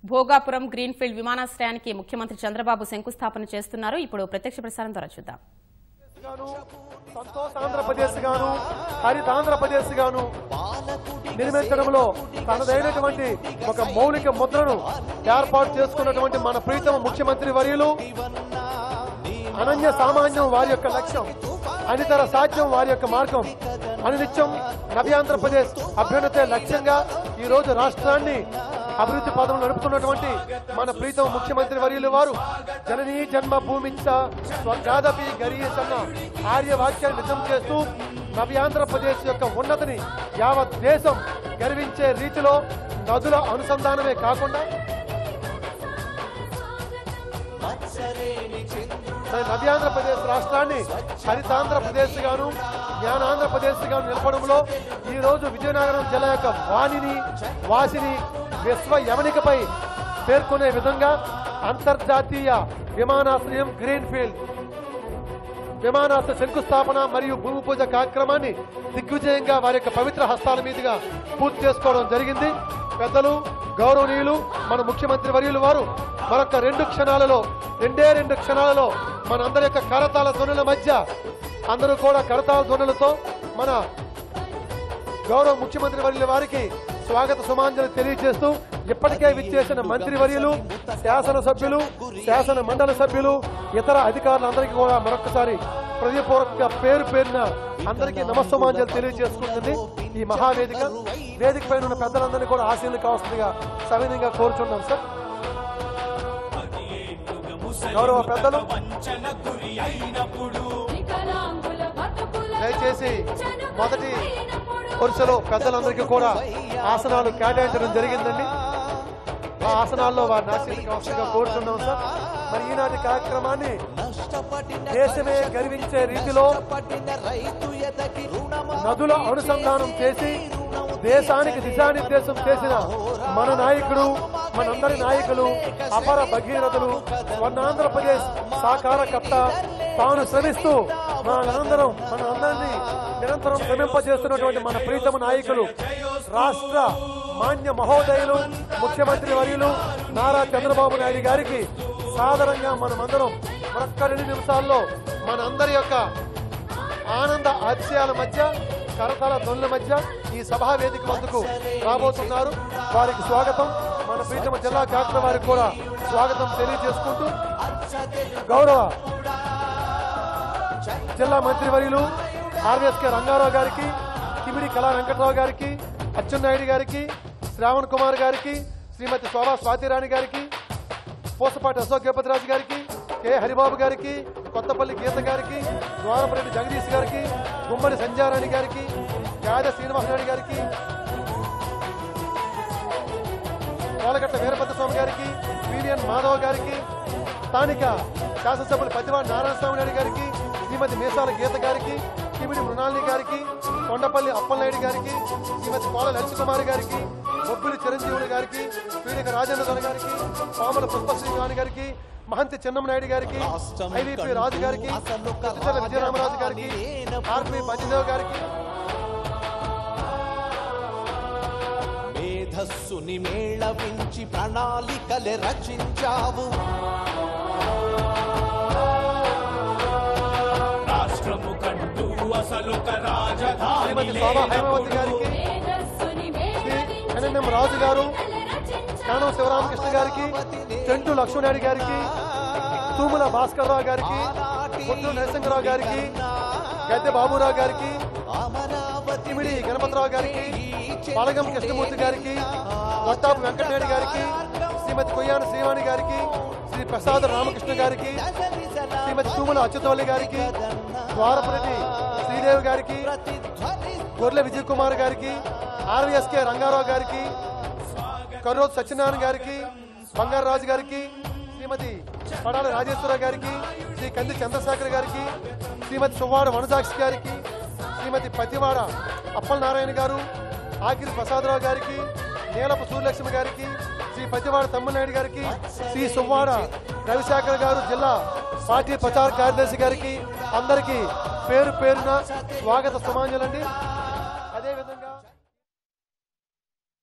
Bhogapuram greenfield విమానాశ్రయానికి ముఖ్యమంత్రి చంద్రబాబు శంకుస్థాపన చేస్తున్నారు. ఇప్పుడు ప్రత్యక్ష ప్రసారం ద్వారా చూద్దాం. సంతోష్ ఆంధ్రప్రదేశ్ గాను హరితాంధ్రప్రదేశ్ గాను నిర్మించడంలో తనదైనటువంటి ఒక మౌలిక ముద్రను ఏర్పాటు చేసుకున్నటువంటి మన ప్రీతమ ముఖ్యమంత్రి వర్యులు అనన్య సామాన్యం వారి యొక్క లక్ష్యం, అనితర సాధ్యం వారి యొక్క మార్గం, అనునిత్యం నవ్యాంధ్రప్రదేశ్ అభ్యున్నతే లక్ష్యంగా ఈ రోజు రాష్ట్రాన్ని అభివృద్ధి పదవులు నడుపుతున్నటువంటి మన ప్రీతమ ముఖ్యమంత్రి వర్యులు వారు జననీ జన్మభూమిచ్చ స్వర్గాదపి గరీయసన్న ఆర్యవాక్యాన్ని నిజం చేస్తూ నవ్యాంధ్రప్రదేశ్ యొక్క ఉన్నతిని యావత్ దేశం గర్వించే రీతిలో నదుల అనుసంధానమే కాకుండా నవ్యాంధ్రప్రదేశ్ రాష్ట్రాన్ని హరితాంధ్రప్రదేశ్ గాను జ్ఞానాంధ్రప్రదేశ్ గాను నిలపడంలో ఈ రోజు విజయనగరం జిల్లా యొక్క వాసిని విశ్వ యవనికపై పేర్కొనే విధంగా అంతర్జాతీయ విమానాశ్రయం గ్రీన్ఫీల్డ్ విమానాశ్రయ శంకుస్థాపన మరియు భూమి పూజ కార్యక్రమాన్ని దిగ్విజయంగా వారి యొక్క పవిత్ర హస్తాల మీదుగా పూర్తి చేసుకోవడం జరిగింది. పెద్దలు గౌరవనీయులు మన ముఖ్యమంత్రి వర్యులు వారు మరొక రెండే క్షణాలలో మనందరి యొక్క కరతాళ ధ్వనుల మధ్య అందరూ కూడా కరతాళ ధ్వనులతో మన గౌరవ ముఖ్యమంత్రి వర్యుల వారికి స్వాగత సుమాంజలి తెలియజేస్తూ ఇప్పటికే విచ్చేసిన మంత్రివర్యులు, శాసనసభ్యులు, శాసన మండలి సభ్యులు, ఇతర అధికారులందరికీ కూడా మరొకసారి హృదయపూర్వక పేరున అందరికీ నమస్సుమాంజలి తెలియజేసుకుంటుంది ఈ మహావేదిక. వేదిక పైన ఉన్న పెద్దలందరినీ కూడా ఆశీర్లు కావాల్సిందిగా సవినయంగా కోరుచున్నాం. సార్, గౌరవ పెద్దలు దయచేసి మొదటి వరుసలో పెద్దలందరికీ కూడా ఆసనాలు కేటాయించడం జరిగిందండి. ఆ ఆసనాల్లో వారిని ఆశీర్వదించవలసిందిగా కోరుతున్నాం. సార్, మరి ఈనాటి కార్యక్రమాన్ని దేశమే గర్వించే రీతిలో నదుల అనుసంధానం చేసి దేశానికి దిశానిర్దేశం చేసిన మన నాయకుడు, మనందరి నాయకులు, అపర భగీరథులు, స్వర్ణాంధ్రప్రదేశ్ సాకారకర్త, తాను శ్రమిస్తూ మనందరినీ నిరంతరం శ్రమింపజేస్తున్నటువంటి మన ప్రీతమ నాయకులు, రాష్ట్ర మాన్య మహోదయులు, ముఖ్యమంత్రి వర్యులు నారా చంద్రబాబు నాయుడు గారికి సాధారణంగా మనమందరం మరొక్క 2 నిమిషాల్లో మనందరి యొక్క ఆనంద అతిశయాల మధ్య, కరతాళ ధ్వనుల మధ్య ఈ సభా వేదిక వద్దకు రాబోతున్నారు. వారికి స్వాగతం, మన ప్రీతమ జిల్లా కలెక్టర్ వారికి కూడా స్వాగతం తెలియజేసుకుంటూ గౌరవ జిల్లా మంత్రివర్యులు ఆర్ఎస్కే రంగారావు గారికి, కిమిడి కళా వెంకటరావు గారికి, అచ్చెన్నాయుడు గారికి, శ్రావణ్ కుమార్ గారికి, శ్రీమతి శోభా స్వాతిరాణి గారికి, పూసపాటి అశోక్ గజపతిరాజు గారికి, కె హరిబాబు గారికి, కొత్తపల్లి గీత గారికి, ద్వారపరెడ్డి జగదీష్ గారికి, గుమ్మడి సంజారాణి గారికి, గాద శ్రీనివాసరావు గారికి, కోలగట్ట వీరభద్రస్వామి గారికి, వీరియన్ మాధవ్ గారికి, స్థానిక శాసనసభ్యులు పతివాడి నారాయణస్వామి నాయుడు గారికి, శ్రీమతి మీసాల గీత గారికి, కిమిడి మృణాలిని గారికి, కొండపల్లి అప్పలనాయుడు గారికి, శ్రీమతి కోల లలితకుమారి గారికి, బొబ్బిలి చిరంజీవులు గారికి, పీడిక రాజేంద్ర గారికి, పాముల పుష్పశ్రీవాణి గారికి, మహంతి చెన్నమనాయుడు గారికి, ఐవీపీ రాజు గారికి, విజయరామరాజు గారికి, ఆర్పీ పంజదేవ్ గారికి, మేధస్సుని మేళవించి ప్రణాళికలే రచించావు, రాష్ట్రము కంటూ అసలు శ్రీమతి శోభా హైమావతి గారికి, ఎన్ఎన్ఎం రాజు గారు, కానం శివరామకృష్ణ గారికి, చెంటు లక్ష్మణాయుడు గారికి, తూముల భాస్కర్ రావు గారికి, పొట్టు నరసింహరావు గారికి, గద్దె బాబురావు గారికి, కిమిడి గణపతిరావు గారికి, పలగం కృష్ణమూర్తి గారికి, వట్టాపు వెంకటనాయుడు గారికి, శ్రీమతి కొయ్యాన శ్రీవాణి గారికి, శ్రీ ప్రసాద్ రామకృష్ణ గారికి, శ్రీమతి తూముల అచ్యుతవల్లి గారికి, ద్వారపరెడ్డి శ్రీదేవి గారికి, గొర్రె విజయ్ కుమార్ గారికి, ఆర్ఎస్కే రంగారావు గారికి, కర్రోజు సత్యనారాయణ గారికి, బంగారాజు గారికి, శ్రీమతి పడాల రాజేశ్వరరావు గారికి, శ్రీ కంది చంద్రశేఖర్ గారికి, శ్రీమతి సువ్వాడ వనజాక్షి గారికి, శ్రీమతి పతివాడ అప్పలనారాయణ గారు, ఆకిరి ప్రసాదరావు గారికి, నీలపు సూర్యలక్ష్మి గారికి, శ్రీ పతివాడ తమ్మినాయుడు గారికి, శ్రీ సువ్వాడ రవిశేఖర్ గారు జిల్లా పార్టీ ప్రచార కార్యదర్శి గారికి అందరికీ పేరున స్వాగత సుమాంజలండి.